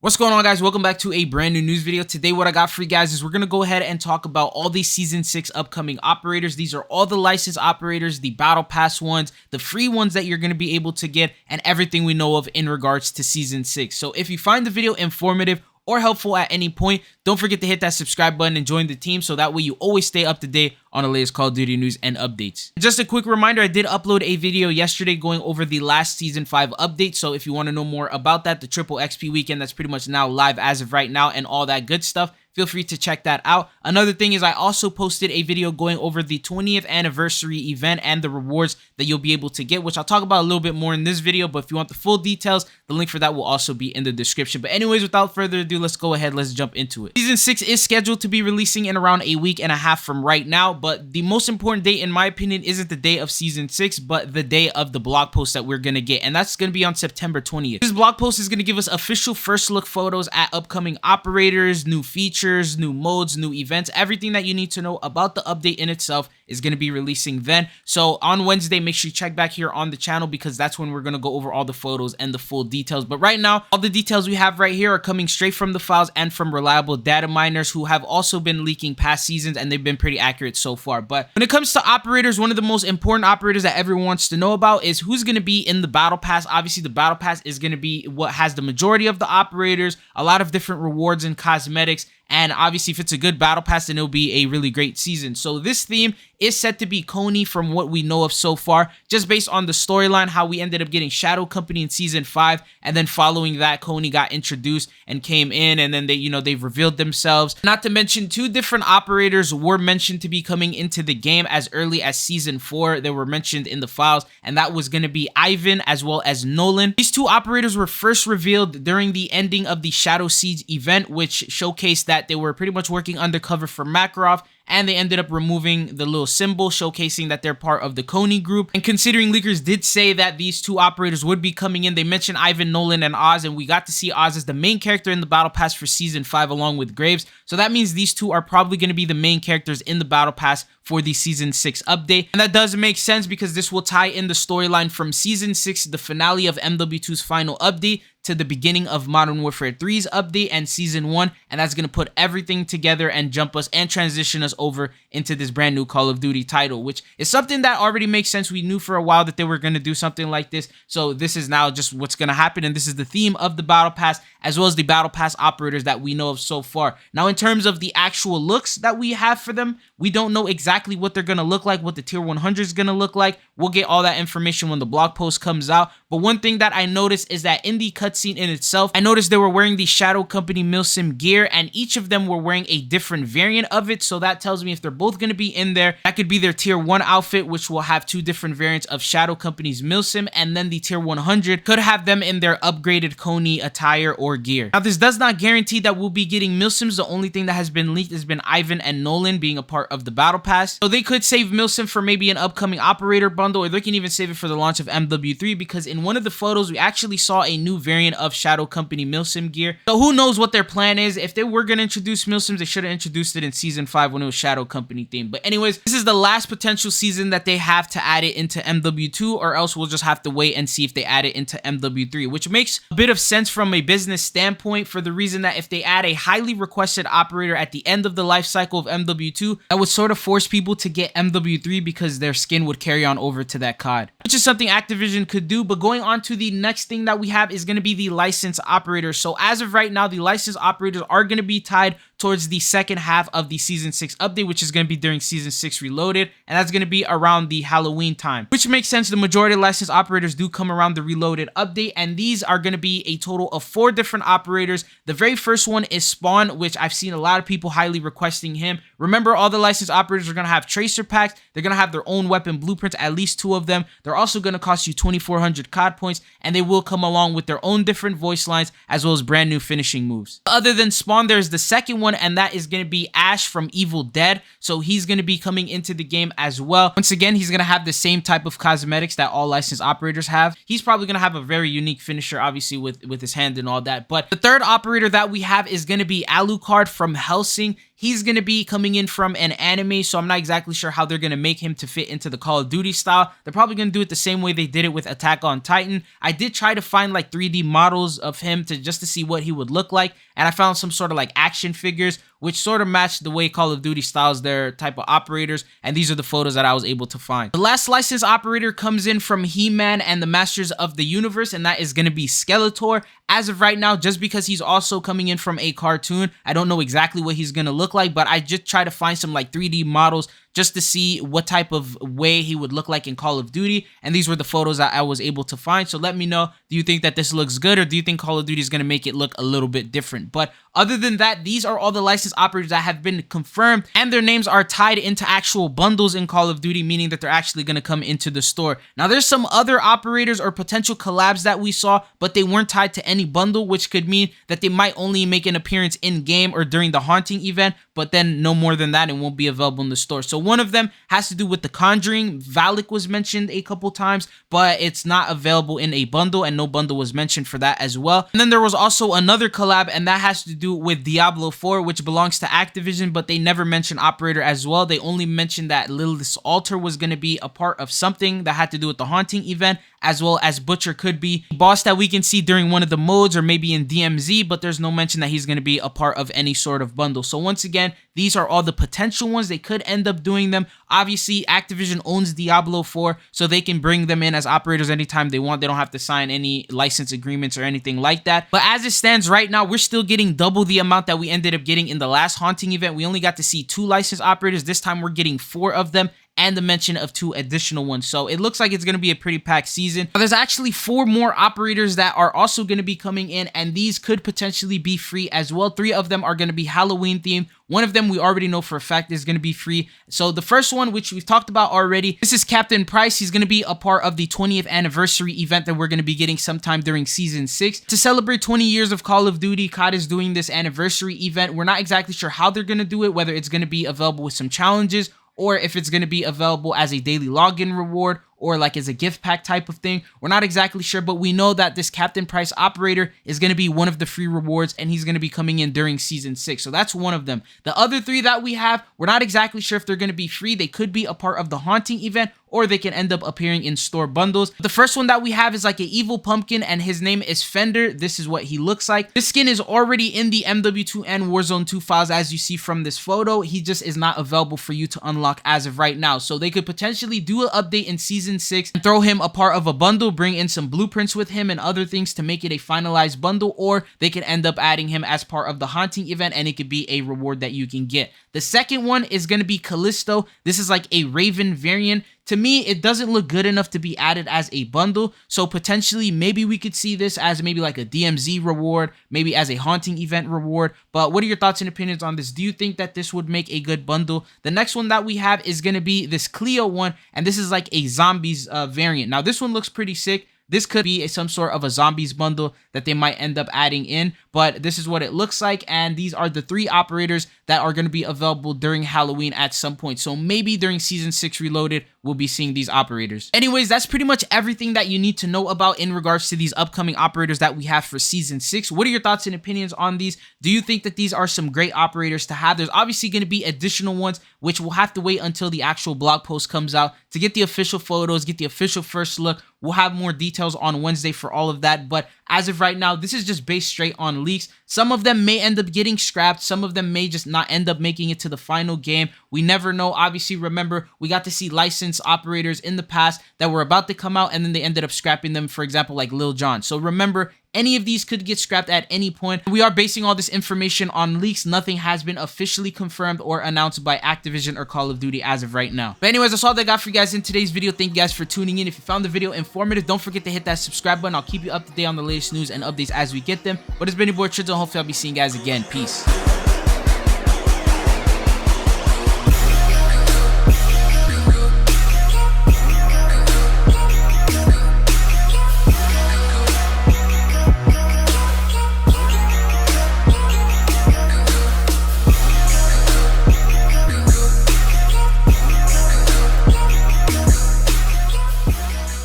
What's going on, guys? Welcome back to a brand new news video. Today what I got for you guys is we're going to go ahead and talk about all these season 6 upcoming operators. These are all the licensed operators, the battle pass ones, the free ones that you're going to be able to get, and everything we know of in regards to season 6. So if you find the video informative or helpful at any point, don't forget to hit that subscribe button and join the team so that way you always stay up to date on the latest Call of Duty news and updates. Just a quick reminder, I did upload a video yesterday going over the last season 5 update, so if you want to know more about that, the triple XP weekend that's pretty much now live as of right now and all that good stuff, feel free to check that out. Another thing is I also posted a video going over the 20th anniversary event and the rewards that you'll be able to get, which I'll talk about a little bit more in this video, but if you want the full details, the link for that will also be in the description. But anyways, without further ado, let's go ahead, let's jump into it. Season 6 is scheduled to be releasing in around a week and a half from right now, but the most important date in my opinion isn't the day of season 6, but the day of the blog post that we're going to get, and that's going to be on September 20th. This blog post is going to give us official first look photos at upcoming operators, new features, new modes, new events, everything that you need to know about the update in itself is going to be releasing then. So on Wednesday, make sure you check back here on the channel because that's when we're going to go over all the photos and the full details. But right now, all the details we have right here are coming straight from the files and from reliable data miners who have also been leaking past seasons, and they've been pretty accurate so far. But when it comes to operators, one of the most important operators that everyone wants to know about is who's going to be in the battle pass. Obviously, the battle pass is going to be what has the majority of the operators, a lot of different rewards and cosmetics. And obviously, if it's a good battle pass, then it'll be a really great season. So this theme is set to be Coney from what we know of so far, just based on the storyline, how we ended up getting Shadow Company in season 5. And then following that, Coney got introduced and came in, and then they've revealed themselves. Not to mention, 2 different operators were mentioned to be coming into the game as early as season 4. They were mentioned in the files, and that was going to be Ivan as well as Nolan. These 2 operators were first revealed during the ending of the Shadow Siege event, which showcased that they were pretty much working undercover for Makarov, and they ended up removing the little symbol showcasing that they're part of the Coney group. And considering leakers did say that these 2 operators would be coming in, they mentioned Ivan, Nolan, and Oz, and we got to see Oz as the main character in the battle pass for season 5 along with Graves. So that means these 2 are probably going to be the main characters in the battle pass for the season 6 update. And that does make sense because this will tie in the storyline from season 6, the finale of MW2's final update, to the beginning of Modern Warfare 3's update and season 1, and that's going to put everything together and jump us and transition us over into this brand new Call of Duty title, which is something that already makes sense. We knew for a while that they were going to do something like this, so this is now just what's going to happen, and this is the theme of the battle pass as well as the battle pass operators that we know of so far. Now, in terms of the actual looks that we have for them, we don't know exactly what they're going to look like, what the tier 100 is going to look like. We'll get all that information when the blog post comes out. But one thing that I noticed is that in the cutscene in itself, I noticed they were wearing the Shadow Company Milsim gear, and each of them were wearing a different variant of it. So that tells me if they're both going to be in there, that could be their tier 1 outfit, which will have 2 different variants of Shadow Company's Milsim, and then the tier 100 could have them in their upgraded Coney attire or gear. Now, this does not guarantee that we'll be getting Milsims. The only thing that has been leaked has been Ivan and Nolan being a part of the battle pass. So they could save Milsim for maybe an upcoming operator bundle, or they can even save it for the launch of MW3, because in one of the photos we actually saw a new variant of Shadow Company Milsim gear. So who knows what their plan is. If they were going to introduce Milsims, they should have introduced it in season 5 when it was Shadow Company themed. But anyways, this is the last potential season that they have to add it into MW2, or else we'll just have to wait and see if they add it into MW3, which makes a bit of sense from a business standpoint, for the reason that if they add a highly requested operator at the end of the life cycle of MW2, that would sort of force people to get MW3 because their skin would carry on over to that COD, which is something Activision could do. But going on to the next thing that we have is going to be the licensed operators. So as of right now, the licensed operators are going to be tied towards the second half of the season 6 update, which is going to be during season 6 reloaded, and that's going to be around the Halloween time, which makes sense. The majority of licensed operators do come around the reloaded update, and these are going to be a total of 4 different operators. The very first one is Spawn, which I've seen a lot of people highly requesting him. Remember, all the licensed operators are going to have tracer packs. They're going to have their own weapon blueprints, at least 2 of them. They're also going to cost you 2,400 COD points, and they will come along with their own different voice lines as well as brand new finishing moves. Other than Spawn, there's the second one, and that is going to be Ash from Evil Dead. So he's going to be coming into the game as well. Once again, he's going to have the same type of cosmetics that all licensed operators have. He's probably going to have a very unique finisher, obviously, with his hand and all that. But the third operator that we have is going to be Alucard from Helsing. he's going to be coming in from an anime, so I'm not exactly sure how they're going to make him to fit into the Call of Duty style. They're probably going to do it the same way they did it with Attack on Titan. I did try to find like 3D models of him just to see what he would look like, and I found some sort of like action figures which sort of matched the way Call of Duty styles their type of operators, and these are the photos that I was able to find. The last licensed operator comes in from He-Man and the Masters of the Universe, and that is going to be Skeletor. As of right now, just because he's also coming in from a cartoon, I don't know exactly what he's going to look like, but I just try to find some like 3D models just to see what type of way he would look like in Call of Duty, and these were the photos that I was able to find. So let me know, do you think that this looks good, or do you think Call of Duty is going to make it look a little bit different? But other than that, these are all the licensed operators that have been confirmed, and their names are tied into actual bundles in Call of Duty, meaning that they're actually going to come into the store. Now, there's some other operators or potential collabs that we saw, but they weren't tied to any bundle, which could mean that they might only make an appearance in-game or during the Haunting event, but then no more than that, and won't be available in the store. So one of them has to do with The Conjuring. Valak was mentioned a couple times, but it's not available in a bundle, and no bundle was mentioned for that as well. And then there was also another collab, and that has to do with Diablo 4, which belongs to Activision, but they never mentioned operator as well. They only mentioned that Lilith's Altar was going to be a part of something that had to do with the Haunting event, as well as Butcher could be a boss that we can see during one of the modes or maybe in DMZ, but there's no mention that he's going to be a part of any sort of bundle. So once again, these are all the potential ones. They could end up doing them. Obviously, Activision owns Diablo 4, so they can bring them in as operators anytime they want. They don't have to sign any license agreements or anything like that. But as it stands right now, we're still getting double the amount that we ended up getting in the last Haunting event. We only got to see 2 licensed operators. This time we're getting 4 of them, and the mention of 2 additional ones. So it looks like it's going to be a pretty packed season. But there's actually 4 more operators that are also going to be coming in, and these could potentially be free as well. 3 of them are going to be Halloween themed. One of them we already know for a fact is going to be free. So the first one, which we've talked about already, this is Captain Price. He's going to be a part of the 20th anniversary event that we're going to be getting sometime during Season 6. To celebrate 20 years of Call of Duty, COD is doing this anniversary event. We're not exactly sure how they're going to do it, whether it's going to be available with some challenges, or if it's going to be available as a daily login reward, or like as a gift pack type of thing. We're not exactly sure, but we know that this Captain Price operator is going to be one of the free rewards, and he's going to be coming in during Season 6. So that's one of them. The other 3 that we have, we're not exactly sure if they're going to be free. They could be a part of the Haunting event, or they can end up appearing in store bundles. The first one that we have is like an evil pumpkin, and his name is Fender. This is what he looks like. This skin is already in the MW2 and Warzone 2 files, as you see from this photo. He just is not available for you to unlock as of right now. So they could potentially do an update in Season 6 and throw him a part of a bundle, bring in some blueprints with him and other things to make it a finalized bundle, or they can end up adding him as part of the Haunting event, and it could be a reward that you can get. The second one is going to be Callisto. This is like a Raven variant. To me, it doesn't look good enough to be added as a bundle, so potentially maybe we could see this as maybe like a DMZ reward, maybe as a Haunting event reward. But what are your thoughts and opinions on this? Do you think that this would make a good bundle? The next one that we have is going to be this Cleo one, and this is like a zombies variant. Now this one looks pretty sick. This could be some sort of a zombies bundle that they might end up adding in, but this is what it looks like, and these are the 3 operators that are going to be available during Halloween at some point. So maybe during Season 6 Reloaded, we'll be seeing these operators. Anyways, that's pretty much everything that you need to know about in regards to these upcoming operators that we have for Season 6. What are your thoughts and opinions on these? Do you think that these are some great operators to have? There's obviously going to be additional ones, which we'll have to wait until the actual blog post comes out to get the official photos, get the official first look. We'll have more details on Wednesday for all of that, but as of right now, this is just based straight on leaks. Some of them may end up getting scrapped. Some of them may just not end up making it to the final game. We never know. Obviously, remember, we got to see licensed operators in the past that were about to come out, and then they ended up scrapping them, for example, like Lil Jon. So remember, any of these could get scrapped at any point. We are basing all this information on leaks. Nothing has been officially confirmed or announced by Activision or Call of Duty as of right now. But anyways, that's all that I got for you guys in today's video. Thank you guys for tuning in. If you found the video informative, don't forget to hit that subscribe button. I'll keep you up to date on the latest news and updates as we get them. But it's been your boy Trizzle, and hopefully I'll be seeing you guys again. Peace.